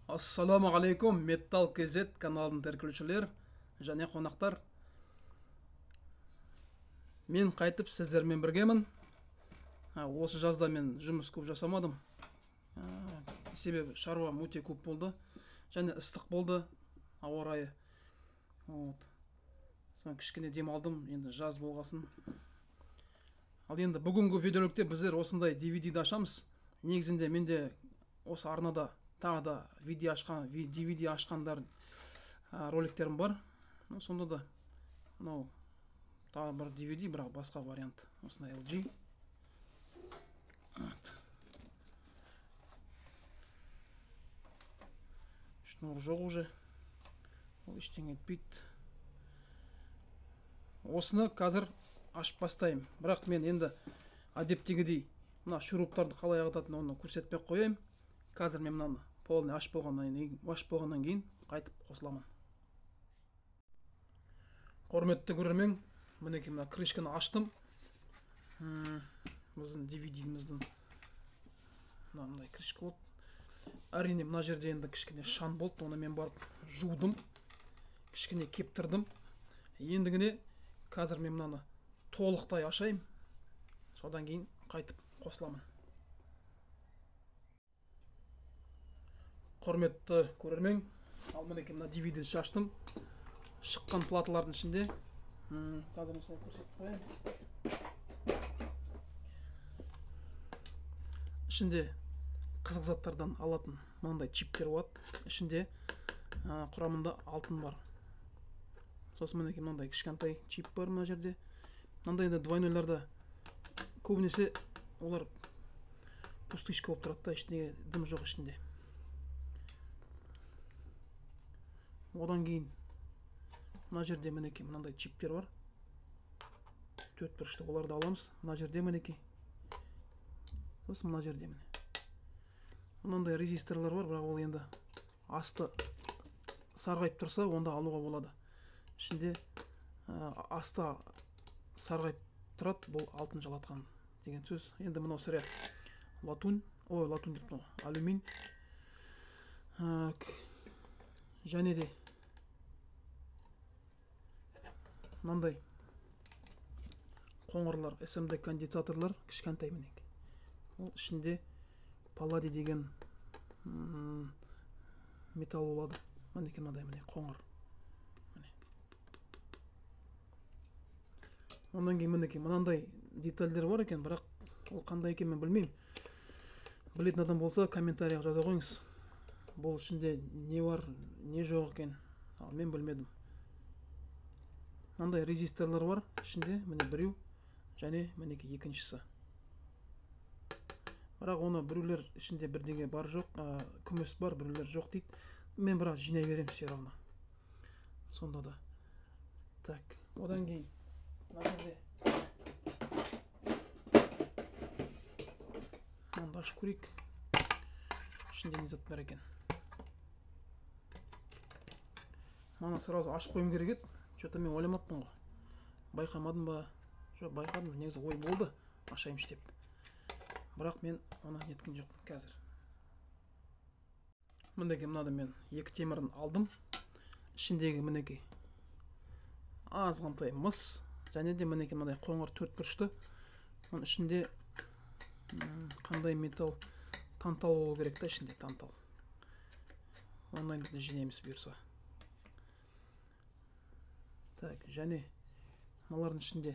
Ассаламу алейкум, Металл КЗ каналының тәркілшілер және қонақтар. Мен қайтып сіздермен біргемін. Осы жазда мен жұмыс көп жасамадым. Себебі шаруам өте көп болды. Және ыстық болды ауа райы. Соң кішкене демалдым, енді жаз болғасын. Ал енді бүгінгі видеороликте біздер осындай DVD-ді ашамыз. Негізінде менде осы арнада тағы да DVD ашқандар роликтерім бар. Сонда да мынау тағы бір DVD, бірақ басқа вариант. Осындай LG. Шнур жоқ уже. Ол ештеңе етпейді. Осыны қазір ашып бастаймын. Бірақ мен енді әдеттегідей мына шуруптарды қалай ағытатынын оны көрсетпей қояйын. Қазір мен мынаны полный ашып болғаннан кейін қайтып қосыламын. Құрметті көрермен, мінекей мына крышканы аштым. Біздің DVD-міздің мынандай крышка болды. Әрине мына жерде енді кішкене шаң болды, оны мен барып жудым, кішкене кептірдім. Ендігіне қазір мен мынаны толықтай ашайым, содан кейін қайтып қосыламын. Құрметті көрермен, ал мінекей мына DVD-ді шаштым. Шыққан платалардың ішінде қазір мысалы көрсетіп қояйын. Ішінде қызық заттардан алатын мынандай чиптер болады. Ішінде құрамында алтын бар. Сосын мінекей мынандай кішкентай чип бар мына жерде. Мынандай енді двойнойларда көбінесе олар пустышка болып тұрады да, ештеңе дым жоқ ішінде. Одан кейін мына жерде мінекей мынандай чиптер бар. 4 бұрышты, оларды аламыз. Мына жерде мінекей. Сосын мына жерде міне. Мынандай резисторлар бар, бірақ ол енді асты сарғайып тұрса, онда алуға болады. Ішінде асты сарғайып тұрады, бұл алтын жалатқан деген сөз. Енді мынау сірә латунь деп тұр, алюминь. Және де мынандай қоңырлар, SMD конденсаторлар, кішкентай мінекей. Ол ішінде палладий деген металл болады. Мінекей мынандай қоңыр. Ондан кейін мінекей мынандай детальдер бар екен, бірақ ол қандай екен мен білмеймін. Білетін адам болса комментарияға жаза қойыңыз. Бұл ішінде не бар, не жоқ екен, ал мен білмедім. Мынандай резисторлар бар ішінде, міне біреу, және мінекей екіншісі. Бірақ оны біреулер ішінде бірдеңе бар жоқ, күміс бар, біреулер жоқ дейді. Мен бірақ жинай беремін все равно. Сонда да. Так, одан кейін мына жерде мынаны ашып көрейік. Ішінде не зат бар екен. Мана сразу ашып қойым керек еді. Что-то мен ойламаппын ғой. Байқамадым ба? Жоқ, байқадым. Негізі ой болды, ашайымшы деп. Бірақ мен оны неткен жоқпын қазір. Мінекей мынада мен екі темірін алдым. Ішіндегі мінекей азғантай мыс, және де мінекей мынандай қоңыр 4 бұрышты. Оның ішінде қандай металл, тантал болу керек та, ішінде тантал. Онлайн да жинаймыз бұйырса. Так, және мыналардың ішінде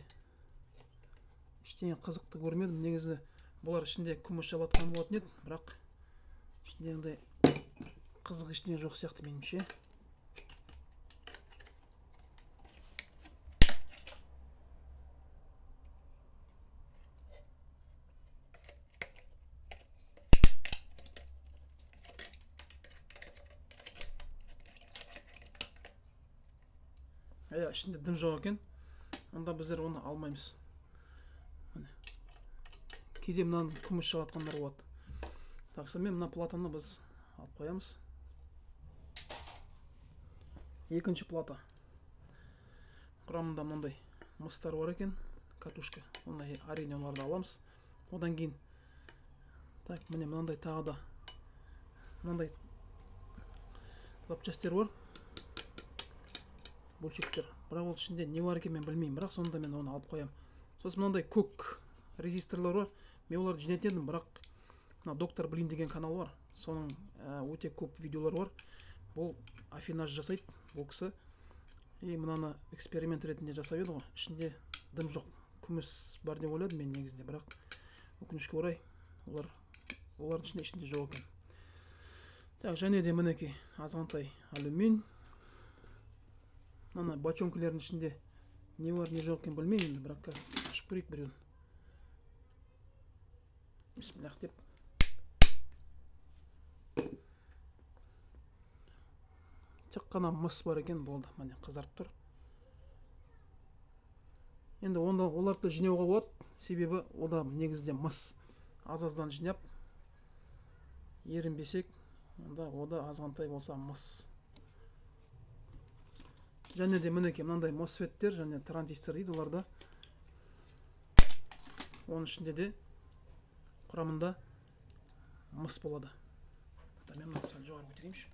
ештеңе қызықты көрмедім. Негізі бұлар ішінде күміс жалатқан болатын еді, бірақ ішінде андай қызық ештеңе жоқ сияқты меніңше. Ішінде дым жоқ екен. Онда біздер оны алмаймыз. Кейде мынаны күміс жалатқандар болады. Так, сонымен мына платаны біз алып қоямыз. Екінші плата. Құрамында мынандай мыстар бар екен, катушка. Оны әрине оларды аламыз. Одан кейін так, міне мынандай тағы да мынандай запчастер бар, бөлшектер. Бірақ ол ішінде не бар екен мен білмеймін, бірақ сонда мен оны алып қоямын. Сосын мынандай көк резисторлар бар. Мен оларды жинайтын едім, бірақ мына доктор Блин деген канал бар. Соның өте көп видеолар бар. Бұл афинаж жасайды бұл кісі. И мынаны эксперимент ретінде жасап еді ғой. Ішінде дым жоқ, күміс бар деп ойладым мен негізінде, бірақ өкінішке орай олардың ішінде жоқ екен. Так, және де мінекей азғантай алюмин. Мына бочонкілердің ішінде не бар, не жоқ екен білмеймін, бірақ қазір ашып көрейік біреуін. Бисмиллах деп. Тек қана мыс бар екен, болды, міне қызарып тұр. Енді онда оларды жинауға болады, себебі ода негізде мыс. Аз-аздан жинап ерінбесек, онда ода азғантай болса мыс. Және де мінекей мынандай мосфеттер және транзистор дейді, оларда. Оның ішінде де құрамында мыс болады. Мен мына сәл жоғары көтерейінші.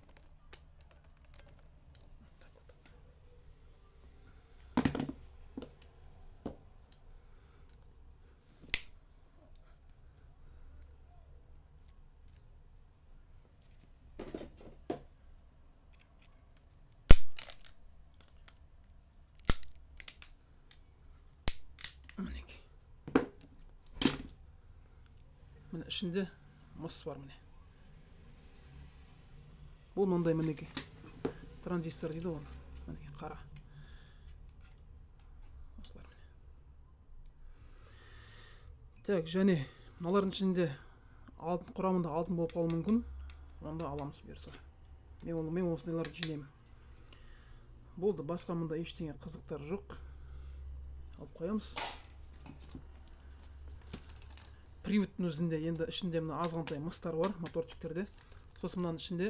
Міне ішінде мыс бар, міне. Бұл мынандай мінекей транзистор дейді оны. Мінекей қара. Осылар міне. Так, және мыналардың ішінде құрамында алтын болып қалуы мүмкін. Онда аламыз берса. Мен осылайларды жинаймын. Болды, басқа мұнда ештеңе қызықтар жоқ. Алып қоямыз. Приводтың өзінде енді ішінде мына азғантай мыстар бар моторчиктерде. Сосын мынаның ішінде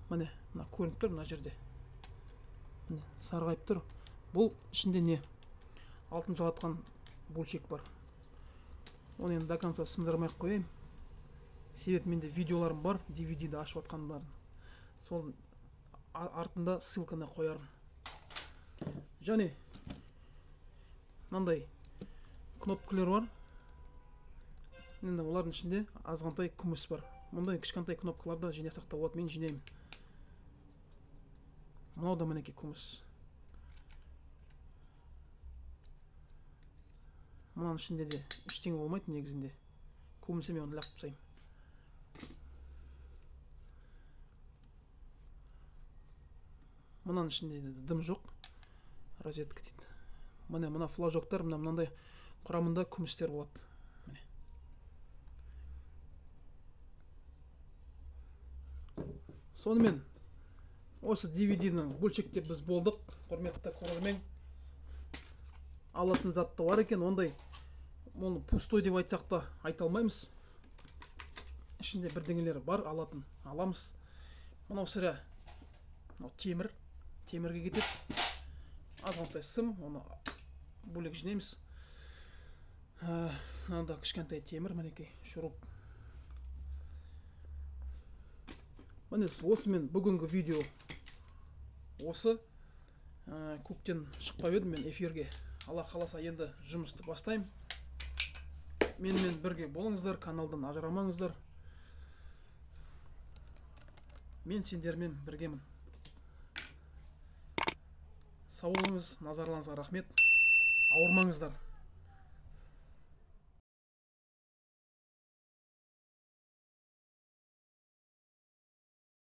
міне мына көрініп тұр, мына жерде. Міне сарғайып тұр. Бұл ішінде не? Алтын жалатқан бөлшек бар. Оны енді до конца сындырмай қояйын. Себеп менде видеоларым бар, DVD-ді ашып атқандар. Сол артында ссылканы қоярым. Және мынандай кнопкалар бар. Енді олардың ішінде азғантай күміс бар. Мұндай кішкентай кнопкаларда жинасақ та болады, мен жинаймын. Мынау да мінекей күміс. Мұның ішінде де ештеңе болмайды негізінде. Күмісі мен оны лақтырып тастаймын. Мұның ішінде де дым жоқ. Розетка дейді. Мына флажоктар мынандай құрамында күмістер болады. Міне. Сонымен осы DVD-ні бөлшектеп біз болдық. Құрметті көрермен. Алатын затты бар екен, ондай оны пустой деп айтсақ та айта алмаймыз. Ішінде бірдеңелері бар, алатын аламыз. Мынау сірә темірге кетеді. Азғантай сым, оны бөлек жинаймыз. Мынада кішкентай темір, мінекей шуруп. Міне осымен бүгінгі видео осы. Көптен шықпап едім мен эфирге. Алла қаласа енді жұмысты бастаймын. Менімен бірге болыңыздар, каналдан ажырамаңыздар. Мен сендермен біргемін. Сау болыңыз, назарларыңызға рахмет. Ауырмаңыздар.